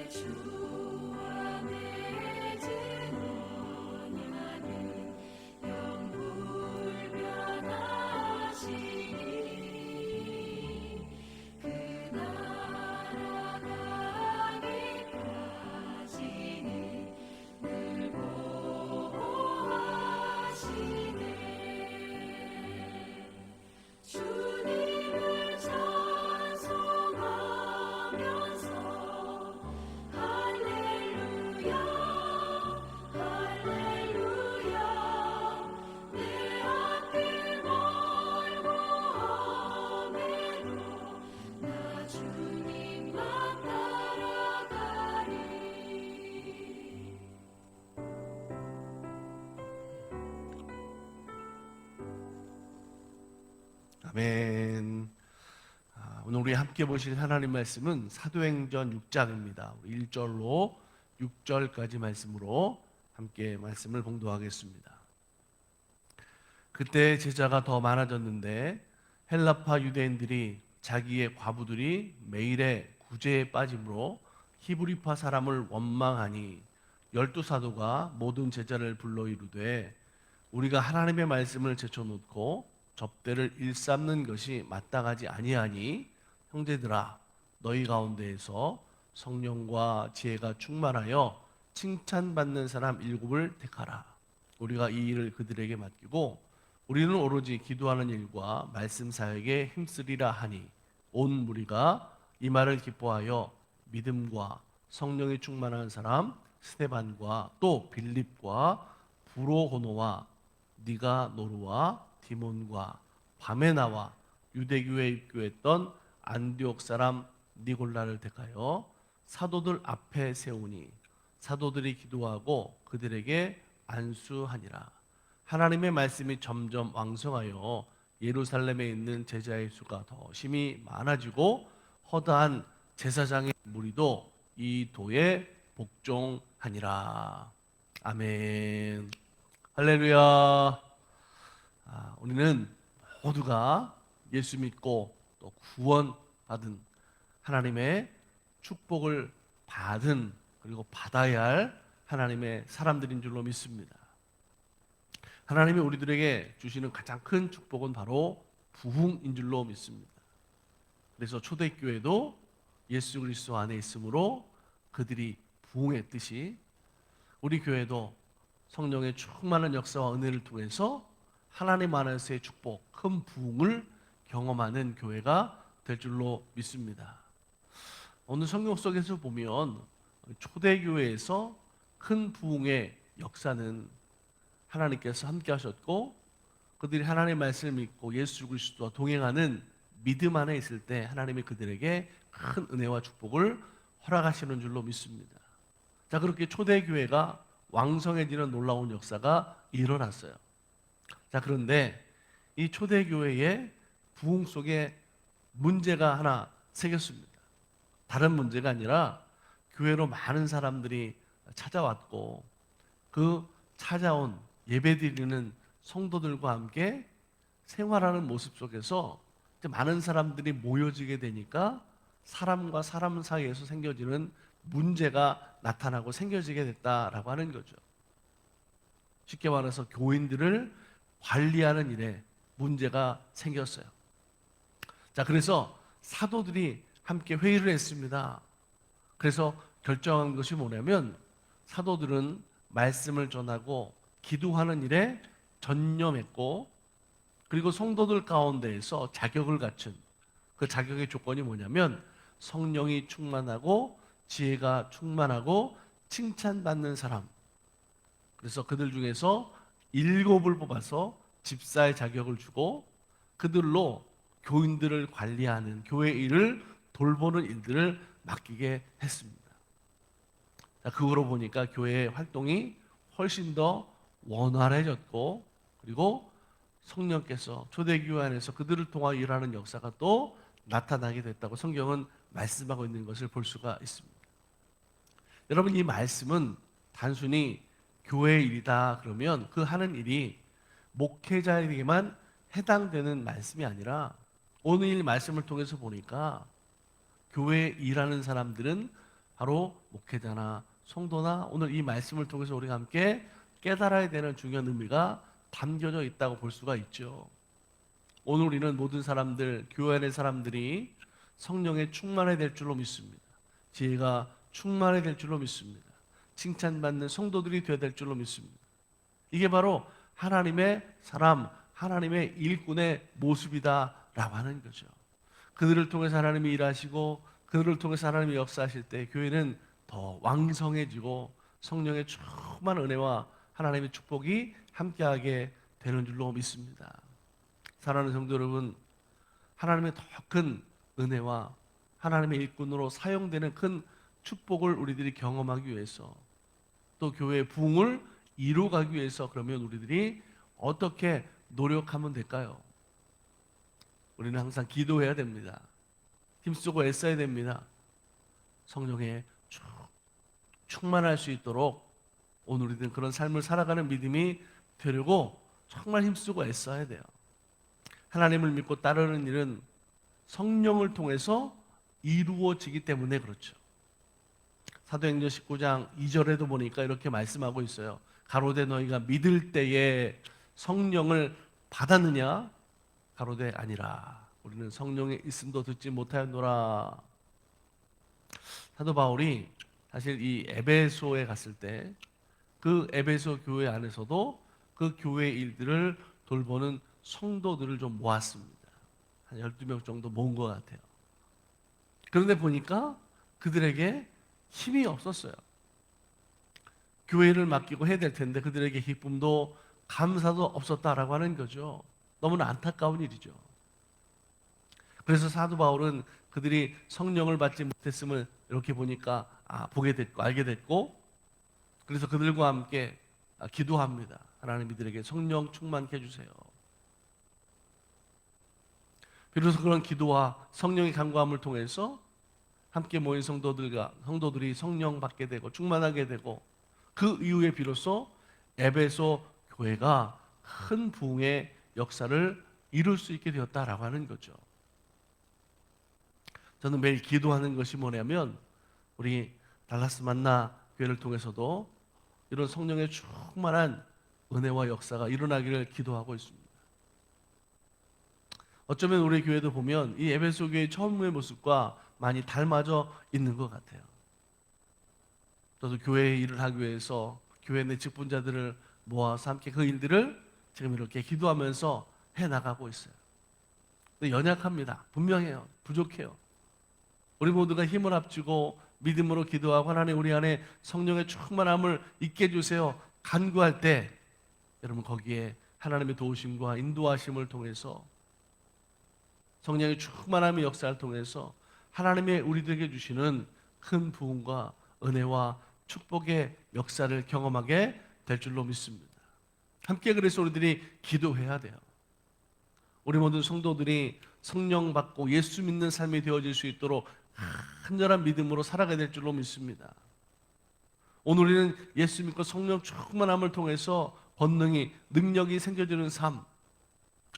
주 안에 증언하는 영불변하시니 그 나라가기까지는 늘 보호하시네. 주님을 찬송하면서 할렐루야 할렐루야 내 앞길 멀고 험해도 나 주님만 따라가리. 아멘. 오늘 우리 함께 보실 하나님 말씀은 사도행전 6장입니다. 1절로 6절까지 말씀으로 함께 말씀을 봉독하겠습니다. 그때 제자가 더 많아졌는데 헬라파 유대인들이 자기의 과부들이 매일의 구제에 빠짐으로 히브리파 사람을 원망하니 12사도가 모든 제자를 불러 이르되 우리가 하나님의 말씀을 제쳐놓고 접대를 일삼는 것이 마땅하지 아니하니 형제들아 너희 가운데에서 성령과 지혜가 충만하여 칭찬받는 사람 7을 택하라. 우리가 이 일을 그들에게 맡기고 우리는 오로지 기도하는 일과 말씀 사역에 힘쓰리라 하니 온 무리가 이 말을 기뻐하여 믿음과 성령이 충만한 사람 스데반과 또 빌립과 브로고노와 니가노르와 디몬과 바메나와 유대교에 입교했던 안디옥 사람 니골라를 택하여 사도들 앞에 세우니 사도들이 기도하고 그들에게 안수하니라. 하나님의 말씀이 점점 왕성하여 예루살렘에 있는 제자의 수가 더 심히 많아지고 허다한 제사장의 무리도 이 도에 복종하니라. 아멘. 할렐루야. 우리는 모두가 예수 믿고 또 구원받은 하나님의 축복을 받은 그리고 받아야 할 하나님의 사람들인 줄로 믿습니다. 하나님이 우리들에게 주시는 가장 큰 축복은 바로 부흥인 줄로 믿습니다. 그래서 초대교회도 예수 그리스도 안에 있으므로 그들이 부흥했듯이 우리 교회도 성령의 충만한 역사와 은혜를 통해서 하나님 안에서의 축복, 큰 부흥을 경험하는 교회가 될 줄로 믿습니다. 오늘 성경 속에서 보면 초대교회에서 큰 부흥의 역사는 하나님께서 함께 하셨고 그들이 하나님의 말씀을 믿고 예수 그리스도와 동행하는 믿음 안에 있을 때 하나님이 그들에게 큰 은혜와 축복을 허락하시는 줄로 믿습니다. 자, 그렇게 초대교회가 왕성해지는 놀라운 역사가 일어났어요. 자, 그런데 이 초대교회의 부흥 속에 문제가 하나 생겼습니다. 다른 문제가 아니라 교회로 많은 사람들이 찾아왔고 그 찾아온 예배드리는 성도들과 함께 생활하는 모습 속에서 많은 사람들이 모여지게 되니까 사람과 사람 사이에서 생겨지는 문제가 나타나고 생겨지게 됐다라고 하는 거죠. 쉽게 말해서 교인들을 관리하는 일에 문제가 생겼어요. 자, 그래서 사도들이 함께 회의를 했습니다. 그래서 결정한 것이 뭐냐면 사도들은 말씀을 전하고 기도하는 일에 전념했고 그리고 성도들 가운데에서 자격을 갖춘 그 자격의 조건이 뭐냐면 성령이 충만하고 지혜가 충만하고 칭찬받는 사람. 그래서 그들 중에서 7을 뽑아서 집사의 자격을 주고 그들로 교인들을 관리하는 교회 일을 돌보는 일들을 맡기게 했습니다. 자, 그거로 보니까 교회의 활동이 훨씬 더 원활해졌고 그리고 성령께서 초대교회 안에서 그들을 통하여 일하는 역사가 또 나타나게 됐다고 성경은 말씀하고 있는 것을 볼 수가 있습니다. 여러분, 이 말씀은 단순히 교회의 일이다 그러면 그 하는 일이 목회자에게만 해당되는 말씀이 아니라 오늘 이 말씀을 통해서 보니까 교회에 일하는 사람들은 바로 목회자나 성도나 오늘 이 말씀을 통해서 우리가 함께 깨달아야 되는 중요한 의미가 담겨져 있다고 볼 수가 있죠. 오늘 우리는 모든 사람들, 교회 안의 사람들이 성령에 충만해야 될 줄로 믿습니다. 지혜가 충만해야 될 줄로 믿습니다. 칭찬받는 성도들이 되어야 될 줄로 믿습니다. 이게 바로 하나님의 사람, 하나님의 일꾼의 모습이다라고 하는 거죠. 그들을 통해서 하나님이 일하시고 그들을 통해서 하나님이 역사하실 때 교회는 더 왕성해지고 성령의 충만한 은혜와 하나님의 축복이 함께하게 되는 줄로 믿습니다. 사랑하는 성도 여러분, 하나님의 더 큰 은혜와 하나님의 일꾼으로 사용되는 큰 축복을 우리들이 경험하기 위해서 또 교회의 부흥을 이루어가기 위해서 그러면 우리들이 어떻게 노력하면 될까요? 우리는 항상 기도해야 됩니다. 힘쓰고 애써야 됩니다. 성령에 충만할 수 있도록 오늘 우리들은 그런 삶을 살아가는 믿음이 되려고 정말 힘쓰고 애써야 돼요. 하나님을 믿고 따르는 일은 성령을 통해서 이루어지기 때문에 그렇죠. 사도행전 19장 2절에도 보니까 이렇게 말씀하고 있어요. 가로되 너희가 믿을 때에 성령을 받았느냐? 가로되 아니라 우리는 성령의 있음도 듣지 못하였노라. 사도 바울이 사실 이 에베소에 갔을 때 그 에베소 교회 안에서도 그 교회의 일들을 돌보는 성도들을 좀 모았습니다. 한 12명 정도 모은 것 같아요. 그런데 보니까 그들에게 힘이 없었어요. 교회를 맡기고 해야 될 텐데 그들에게 기쁨도 감사도 없었다라고 하는 거죠. 너무나 안타까운 일이죠. 그래서 사도 바울은 그들이 성령을 받지 못했음을 이렇게 보니까 보게 됐고 알게 됐고 그래서 그들과 함께 기도합니다. 하나님 이들에게 성령 충만케 해주세요. 비로소 그런 기도와 성령의 간구함을 통해서 함께 모인 성도들이 성령 받게 되고 충만하게 되고 그 이후에 비로소 에베소 교회가 큰 부흥의 역사를 이룰 수 있게 되었다라고 하는 거죠. 저는 매일 기도하는 것이 뭐냐면 우리 달라스 만나 교회를 통해서도 이런 성령의 충만한 은혜와 역사가 일어나기를 기도하고 있습니다. 어쩌면 우리 교회도 보면 이 에베소 교회의 처음의 모습과 많이 닮아져 있는 것 같아요. 저도 교회의 일을 하기 위해서 교회 내 직분자들을 모아서 함께 그 일들을 지금 이렇게 기도하면서 해나가고 있어요. 근데 연약합니다. 분명해요. 부족해요. 우리 모두가 힘을 합치고 믿음으로 기도하고 하나님 우리 안에 성령의 충만함을 있게 해주세요. 간구할 때 여러분 거기에 하나님의 도우심과 인도하심을 통해서 성령의 충만함의 역사를 통해서 하나님의 우리들에게 주시는 큰 부흥과 은혜와 축복의 역사를 경험하게 될 줄로 믿습니다. 함께 그래서 우리들이 기도해야 돼요. 우리 모든 성도들이 성령 받고 예수 믿는 삶이 되어질 수 있도록 간절한 믿음으로 살아가야 될 줄로 믿습니다. 오늘 우리는 예수 믿고 성령 충만함을 통해서 권능이 능력이 생겨지는 삶,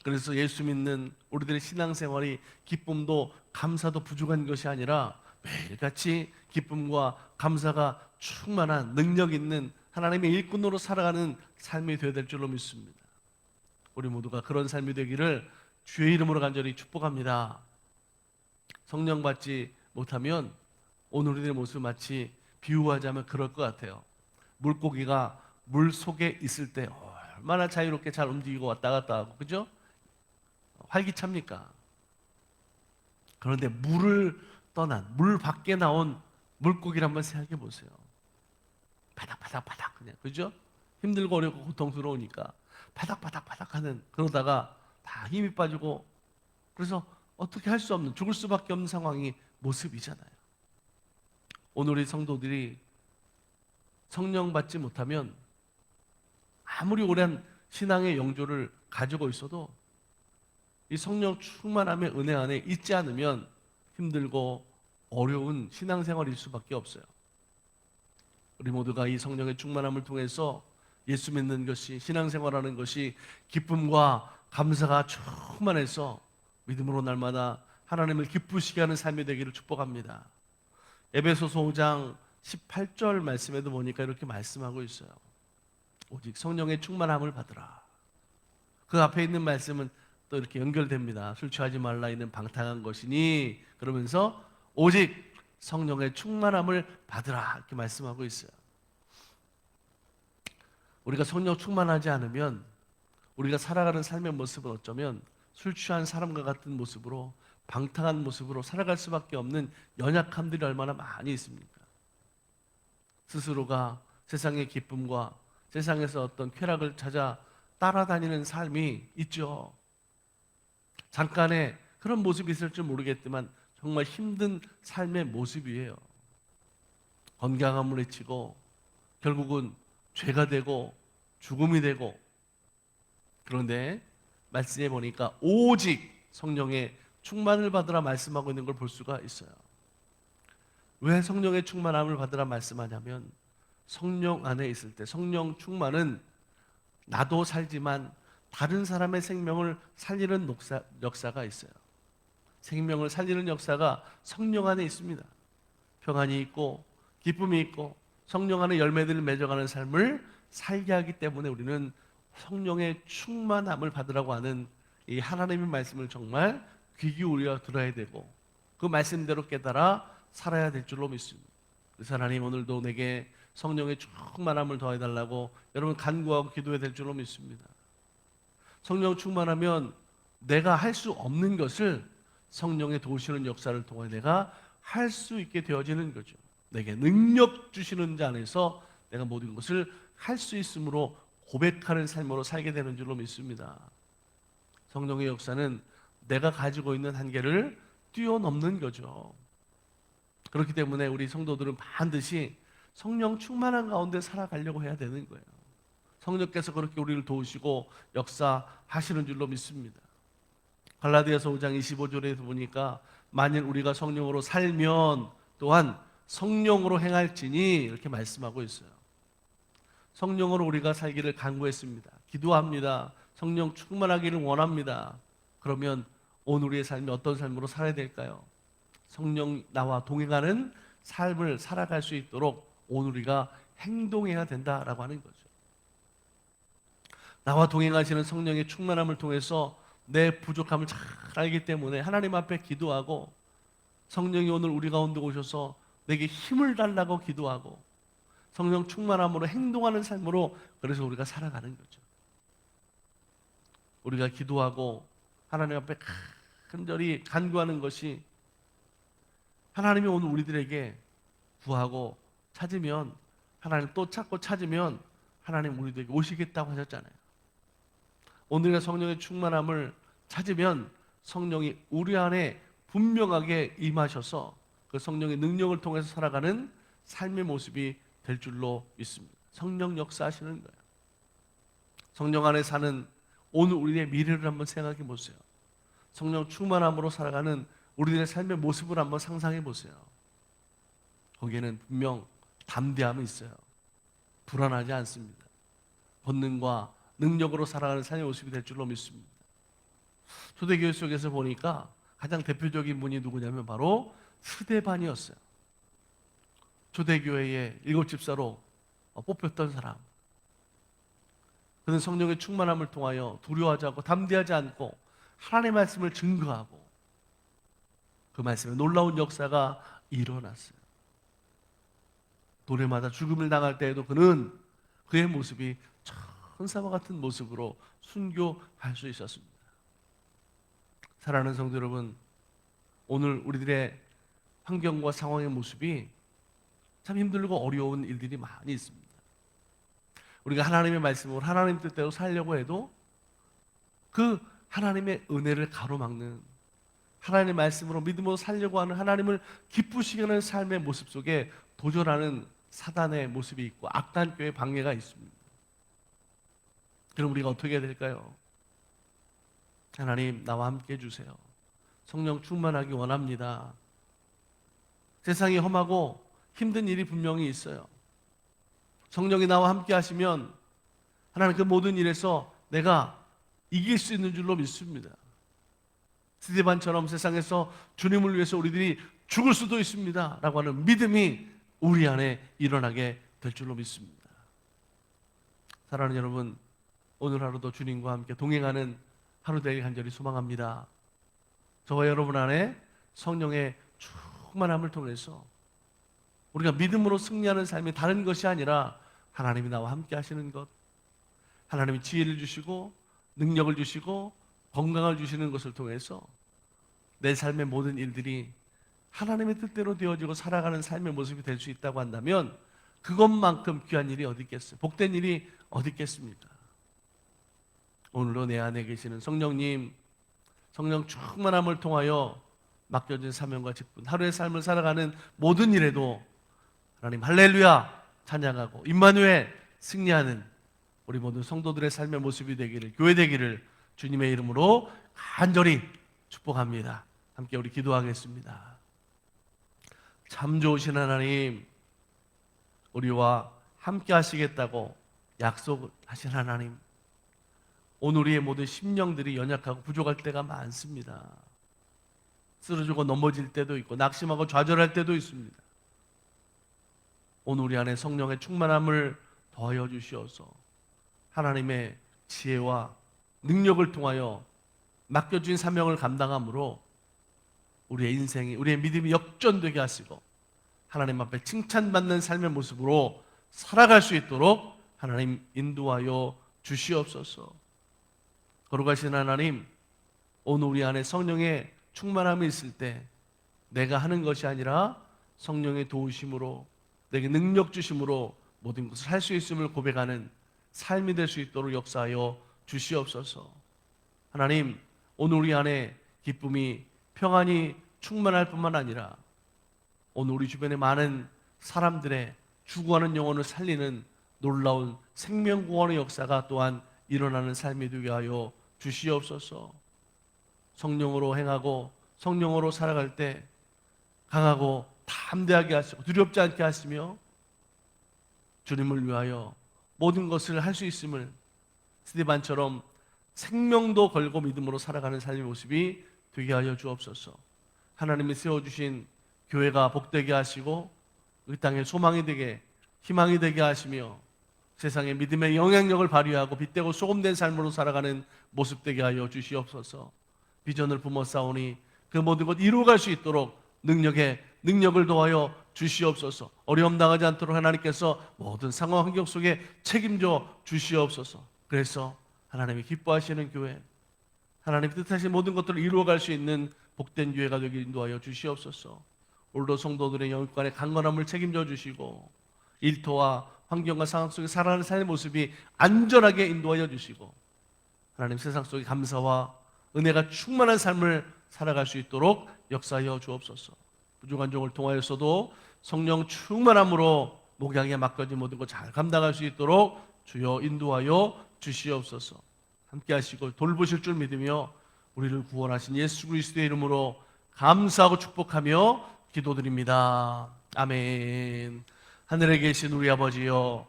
그래서 예수 믿는 우리들의 신앙생활이 기쁨도 감사도 부족한 것이 아니라 매일같이 기쁨과 감사가 충만한 능력 있는 하나님의 일꾼으로 살아가는 삶이 되어야 될 줄로 믿습니다. 우리 모두가 그런 삶이 되기를 주의 이름으로 간절히 축복합니다. 성령 받지 못하면 오늘 우리들의 모습 마치 비유하자면 그럴 것 같아요. 물고기가 물 속에 있을 때 얼마나 자유롭게 잘 움직이고 왔다 갔다 하고 그죠? 활기찹니까? 그런데 물을 떠난 물 밖에 나온 물고기를 한번 생각해 보세요. 바닥바닥바닥 그냥 그죠? 힘들고 어렵고 고통스러우니까 바닥바닥바닥 하는 그러다가 다 힘이 빠지고 그래서 어떻게 할 수 없는 죽을 수밖에 없는 상황이 모습이잖아요. 오늘 우리 성도들이 성령 받지 못하면 아무리 오랜 신앙의 영조를 가지고 있어도 이 성령 충만함의 은혜 안에 있지 않으면 힘들고 어려운 신앙생활일 수밖에 없어요. 우리 모두가 이 성령의 충만함을 통해서 예수 믿는 것이 신앙생활하는 것이 기쁨과 감사가 충만해서 믿음으로 날마다 하나님을 기쁘시게 하는 삶이 되기를 축복합니다. 에베소서 5장 18절 말씀에도 보니까 이렇게 말씀하고 있어요. 오직 성령의 충만함을 받으라. 그 앞에 있는 말씀은 또 이렇게 연결됩니다. 술 취하지 말라 이는 방탕한 것이니, 그러면서 오직 성령의 충만함을 받으라 이렇게 말씀하고 있어요. 우리가 성령 충만하지 않으면 우리가 살아가는 삶의 모습은 어쩌면 술 취한 사람과 같은 모습으로, 방탕한 모습으로 살아갈 수밖에 없는 연약함들이 얼마나 많이 있습니까? 스스로가 세상의 기쁨과 세상에서 어떤 쾌락을 찾아 따라다니는 삶이 있죠. 잠깐의 그런 모습이 있을 줄 모르겠지만 정말 힘든 삶의 모습이에요. 건강함을 해치고 결국은 죄가 되고 죽음이 되고. 그런데 말씀해 보니까 오직 성령의 충만을 받으라 말씀하고 있는 걸 볼 수가 있어요. 왜 성령의 충만함을 받으라 말씀하냐면, 성령 안에 있을 때 성령 충만은 나도 살지만 다른 사람의 생명을 살리는 역사가 있어요. 생명을 살리는 역사가 성령 안에 있습니다. 평안이 있고 기쁨이 있고 성령 안에 열매들을 맺어가는 삶을 살게 하기 때문에 우리는 성령의 충만함을 받으라고 하는 이 하나님의 말씀을 정말 귀 기울여 들어야 되고 그 말씀대로 깨달아 살아야 될 줄로 믿습니다. 그래서 하나님 오늘도 내게 성령의 충만함을 더해달라고 여러분 간구하고 기도해야 될 줄로 믿습니다. 성령 충만하면 내가 할 수 없는 것을 성령의 도우시는 역사를 통해 내가 할 수 있게 되어지는 거죠. 내게 능력 주시는 자 안에서 내가 모든 것을 할 수 있으므로 고백하는 삶으로 살게 되는 줄로 믿습니다. 성령의 역사는 내가 가지고 있는 한계를 뛰어넘는 거죠. 그렇기 때문에 우리 성도들은 반드시 성령 충만한 가운데 살아가려고 해야 되는 거예요. 성령께서 그렇게 우리를 도우시고 역사하시는 줄로 믿습니다. 갈라디아서 5장 25절에서 보니까 만일 우리가 성령으로 살면 또한 성령으로 행할지니 이렇게 말씀하고 있어요. 성령으로 우리가 살기를 간구했습니다. 기도합니다. 성령 충만하기를 원합니다. 그러면 오늘 우리의 삶이 어떤 삶으로 살아야 될까요? 성령 나와 동행하는 삶을 살아갈 수 있도록 오늘 우리가 행동해야 된다라고 하는 거죠. 나와 동행하시는 성령의 충만함을 통해서 내 부족함을 잘 알기 때문에 하나님 앞에 기도하고 성령이 오늘 우리 가운데 오셔서 내게 힘을 달라고 기도하고 성령 충만함으로 행동하는 삶으로 그래서 우리가 살아가는 거죠. 우리가 기도하고 하나님 앞에 간절히 간구하는 것이 하나님이 오늘 우리들에게 구하고 찾으면 하나님 또 찾고 찾으면 하나님 우리들에게 오시겠다고 하셨잖아요. 오늘의 성령의 충만함을 찾으면 성령이 우리 안에 분명하게 임하셔서 그 성령의 능력을 통해서 살아가는 삶의 모습이 될 줄로 믿습니다. 성령 역사하시는 거예요. 성령 안에 사는 오늘 우리의 미래를 한번 생각해 보세요. 성령 충만함으로 살아가는 우리들의 삶의 모습을 한번 상상해 보세요. 거기에는 분명 담대함이 있어요. 불안하지 않습니다. 본능과 능력으로 살아가는 삶의 모습이 될 줄로 믿습니다. 초대교회 속에서 보니까 가장 대표적인 분이 누구냐면 바로 스데반이었어요. 초대교회의 7집사로 뽑혔던 사람. 그는 성령의 충만함을 통하여 두려워하지 않고 담대하지 않고 하나님의 말씀을 증거하고 그 말씀에 놀라운 역사가 일어났어요. 노래마다 죽음을 당할 때에도 그는 그의 모습이 천사와 같은 모습으로 순교할 수 있었습니다. 사랑하는 성도 여러분, 오늘 우리들의 환경과 상황의 모습이 참 힘들고 어려운 일들이 많이 있습니다. 우리가 하나님의 말씀으로 하나님 뜻대로 살려고 해도 그 하나님의 은혜를 가로막는 하나님의 말씀으로 믿음으로 살려고 하는 하나님을 기쁘시게 하는 삶의 모습 속에 도전하는 사단의 모습이 있고 악단교의 방해가 있습니다. 그럼 우리가 어떻게 해야 될까요? 하나님 나와 함께 해주세요. 성령 충만하기 원합니다. 세상이 험하고 힘든 일이 분명히 있어요. 성령이 나와 함께 하시면 하나님 그 모든 일에서 내가 이길 수 있는 줄로 믿습니다. 스데반처럼 세상에서 주님을 위해서 우리들이 죽을 수도 있습니다 라고 하는 믿음이 우리 안에 일어나게 될 줄로 믿습니다. 사랑하는 여러분, 오늘 하루도 주님과 함께 동행하는 하루 되길 간절히 소망합니다. 저와 여러분 안에 성령의 충만함을 통해서 우리가 믿음으로 승리하는 삶이 다른 것이 아니라 하나님이 나와 함께 하시는 것, 하나님이 지혜를 주시고 능력을 주시고 건강을 주시는 것을 통해서 내 삶의 모든 일들이 하나님의 뜻대로 되어지고 살아가는 삶의 모습이 될 수 있다고 한다면 그것만큼 귀한 일이 어디 있겠어요? 복된 일이 어디 있겠습니까? 오늘도 내 안에 계시는 성령님, 성령 충만함을 통하여 맡겨진 사명과 직분, 하루의 삶을 살아가는 모든 일에도 하나님 할렐루야 찬양하고 임마누엘 승리하는 우리 모든 성도들의 삶의 모습이 되기를, 교회 되기를 주님의 이름으로 간절히 축복합니다. 함께 우리 기도하겠습니다. 참 좋으신 하나님, 우리와 함께 하시겠다고 약속하신 하나님, 오늘 우리의 모든 심령들이 연약하고 부족할 때가 많습니다. 쓰러지고 넘어질 때도 있고 낙심하고 좌절할 때도 있습니다. 오늘 우리 안에 성령의 충만함을 더하여 주시어서 하나님의 지혜와 능력을 통하여 맡겨진 사명을 감당함으로 우리의 인생이, 우리의 믿음이 역전되게 하시고 하나님 앞에 칭찬받는 삶의 모습으로 살아갈 수 있도록 하나님 인도하여 주시옵소서. 거룩하신 하나님, 오늘 우리 안에 성령의 충만함이 있을 때 내가 하는 것이 아니라 성령의 도우심으로, 내게 능력 주심으로 모든 것을 할 수 있음을 고백하는 삶이 될 수 있도록 역사하여 주시옵소서. 하나님, 오늘 우리 안에 기쁨이, 평안이 충만할 뿐만 아니라 오늘 우리 주변의 많은 사람들의 죽어가는 영혼을 살리는 놀라운 생명구원의 역사가 또한 일어나는 삶이 되게 하여 주시옵소서. 성령으로 행하고 성령으로 살아갈 때 강하고 담대하게 하시고 두렵지 않게 하시며 주님을 위하여 모든 것을 할 수 있음을 스데반처럼 생명도 걸고 믿음으로 살아가는 삶의 모습이 되게 하여 주옵소서. 하나님이 세워주신 교회가 복되게 하시고 이 땅에 소망이 되게, 희망이 되게 하시며 세상에 믿음의 영향력을 발휘하고 빛되고 소금된 삶으로 살아가는 모습 되게 하여 주시옵소서. 비전을 품어싸우니 그 모든 것 이루어갈 수 있도록 능력을 더하여 주시옵소서. 어려움 당하지 않도록 하나님께서 모든 상황 환경 속에 책임져 주시옵소서. 그래서 하나님이 기뻐하시는 교회, 하나님 뜻하신 모든 것들을 이루어갈 수 있는 복된 교회가 되게 인도하여 주시옵소서. 오늘도 성도들의 영육간의 강건함을 책임져 주시고 일터와 환경과 상황 속에 살아가는 삶의 모습이 안전하게 인도하여 주시고 하나님 세상 속에 감사와 은혜가 충만한 삶을 살아갈 수 있도록 역사하여 주옵소서. 부족한 종을 통하여서도 성령 충만함으로 목양에 맡겨진 모든 것 잘 감당할 수 있도록 주여 인도하여 주시옵소서. 함께 하시고 돌보실 줄 믿으며 우리를 구원하신 예수 그리스도의 이름으로 감사하고 축복하며 기도드립니다. 아멘. 하늘에 계신 우리 아버지여,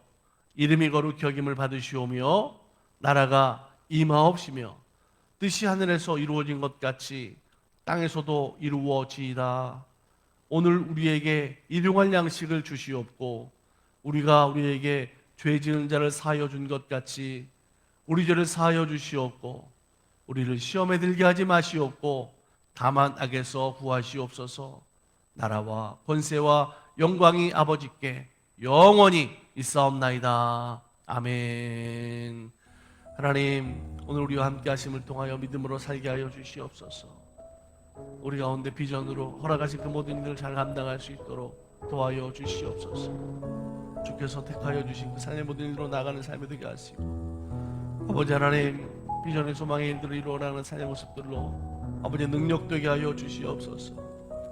이름이 거룩히 여김을 받으시오며 나라가 임하옵시며 뜻이 하늘에서 이루어진 것 같이 땅에서도 이루어지이다. 오늘 우리에게 일용할 양식을 주시옵고 우리가 우리에게 죄 지은 자를 사하여 준 것 같이 우리 죄를 사하여 주시옵고 우리를 시험에 들게 하지 마시옵고 다만 악에서 구하시옵소서. 나라와 권세와 영광이 아버지께 영원히 있사옵나이다. 아멘. 하나님, 오늘 우리와 함께 하심을 통하여 믿음으로 살게 하여 주시옵소서. 우리 가운데 비전으로 허락하신 그 모든 일을 잘 감당할 수 있도록 도와여 주시옵소서. 주께서 택하여 주신 그 삶의 모든 일로 나가는 삶이 되게 하시고 아버지 하나님, 비전의 소망의 일들을 이루어나가는 삶의 모습들로 아버지의 능력 되게 하여 주시옵소서.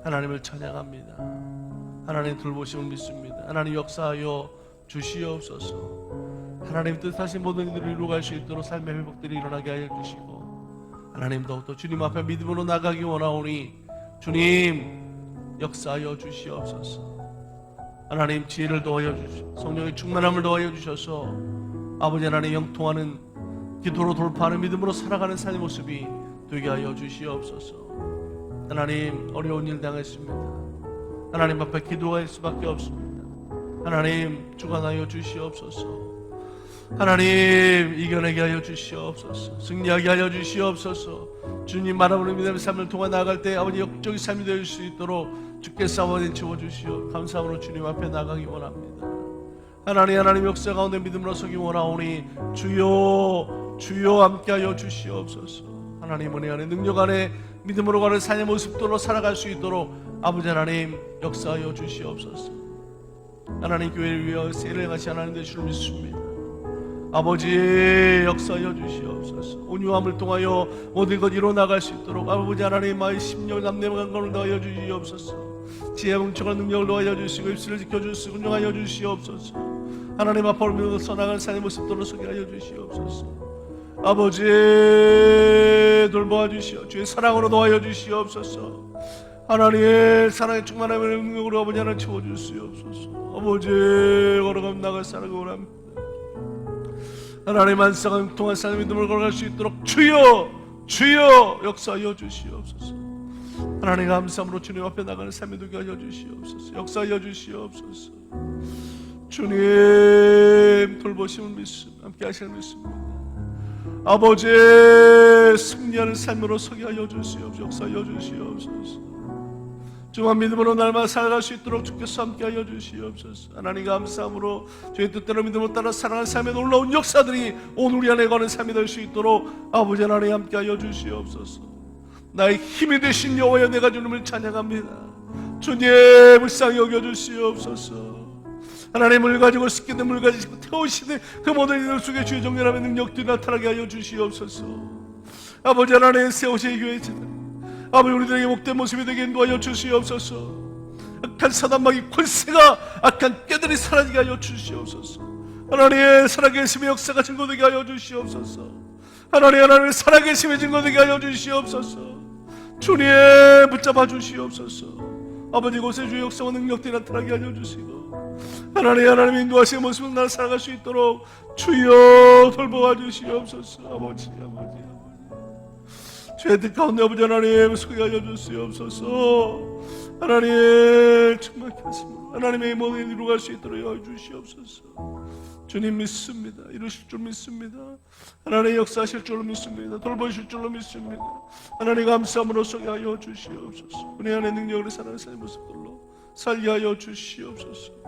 하나님을 찬양합니다. 하나님 돌보심을 믿습니다. 하나님 역사하여 주시옵소서. 하나님 뜻하신 모든 일들을 이루어갈 수 있도록 삶의 회복들이 일어나게 하여 주시고 하나님 더욱더 주님 앞에 믿음으로 나가기 원하오니 주님 역사하여 주시옵소서. 하나님 지혜를 더하여 주시고 성령의 충만함을 더하여 주셔서 아버지 하나님 영통하는 기도로 돌파하는 믿음으로 살아가는 삶의 모습이 되게 하여 주시옵소서. 하나님 어려운 일 당했습니다. 하나님 앞에 기도할 수밖에 없습니다. 하나님 주관하여 주시옵소서. 하나님 이겨내게 하여 주시옵소서. 승리하게 하여 주시옵소서. 주님 바라보는 믿음의 삶을 통해 나아갈 때 아버지 역적인 삶이 될 수 있도록 주께 싸워내 채워주시오. 감사함으로 주님 앞에 나가기 원합니다. 하나님 역사 가운데 믿음으로 서기 원하오니 주여 함께하여 주시옵소서. 하나님 은혜 안에 능력 안에 믿음으로 가는 삶의 모습들로 살아갈 수 있도록 아버지 하나님 역사하여 주시옵소서. 하나님 교회를 위하여 세례를 같이 하나님 되시를 믿습니다. 아버지 역사하여 주시옵소서. 온유함을 통하여 모든 것 이뤄나갈 수 있도록 아버지 하나님 마의 심령 남내와 강건을 더하여 주시옵소서. 지혜 뭉쳐간 능력을 더하여 주시고 입술을 지켜주시고 운영하여 주시옵소서. 하나님 앞으로 믿음으로 서나갈 삶의 모습들로 서게 하여 주시옵소서. 아버지 돌보아 주시오. 주의 사랑으로 도와여 주시옵소서. 하나님의 사랑의 충만함의 능력으로 아버지 하나님 채워주시옵소서. 아버지 걸어가며 나갈 사랑을 원합니다. 하나님 안상을 통한 삶의 믿음을 걸어갈 수 있도록 주여 역사하여 주시옵소서. 하나님 감사함으로 주님 앞에 나가는 삶이 되게 하여 주시옵소서. 역사하여 주시옵소서. 주님 돌보심을 믿습니다. 함께 하시는 믿습니다. 아버지 승리하는 삶으로 서게 하여 주시옵소서. 역사하여 주시옵소서. 주만 믿음으로 날마다 살아갈 수 있도록 주께서 함께하여 주시옵소서. 하나님 감사함으로 주의 뜻대로 믿음으로 따라 살아가는 삶에 놀라운 역사들이 오늘 우리 안에 거하는 삶이 될 수 있도록 아버지 하나님 함께하여 주시옵소서. 나의 힘이 되신 여호와여 내가 주님을 찬양합니다. 주님 불쌍히 여겨주시옵소서. 하나님을 가지고 씻기는 물 가지고 태우시는 그 모든 이들 속에 주의 정렬함의 능력들이 나타나게 하여 주시옵소서. 아버지 하나님 세우시의 교회 지들 아버지 우리들에게 목된 모습이 되게 인도하여 주시옵소서. 악한 사단마귀 권세가 악한 꾀들이 사라지게 하여 주시옵소서. 하나님의 살아계심의 역사가 증거되게 하여 주시옵소서. 하나님의 살아계심의 증거되게 하여 주시옵소서. 주님 붙잡아 주시옵소서. 아버지 곳에 주의 역사와 능력들이 나타나게 하여 주시고 하나님의 인도하시는 모습을 나를 살아갈 수 있도록 주여 돌보아 주시옵소서. 아버지 주의 뜻 가운데 아버지 하나님 소개 하여 주시옵소서. 하나님 충만케 하시고 하나님의 모든 일 이루어갈 수 있도록 하여 주시옵소서. 주님 믿습니다. 이루실 줄 믿습니다. 하나님 역사하실 줄로 믿습니다. 돌보실 줄로 믿습니다. 하나님 감사함으로 소개 하여 주시옵소서. 은혜 안의 능력으로 살아가는 삶의 모습들로 살게 하여 주시옵소서.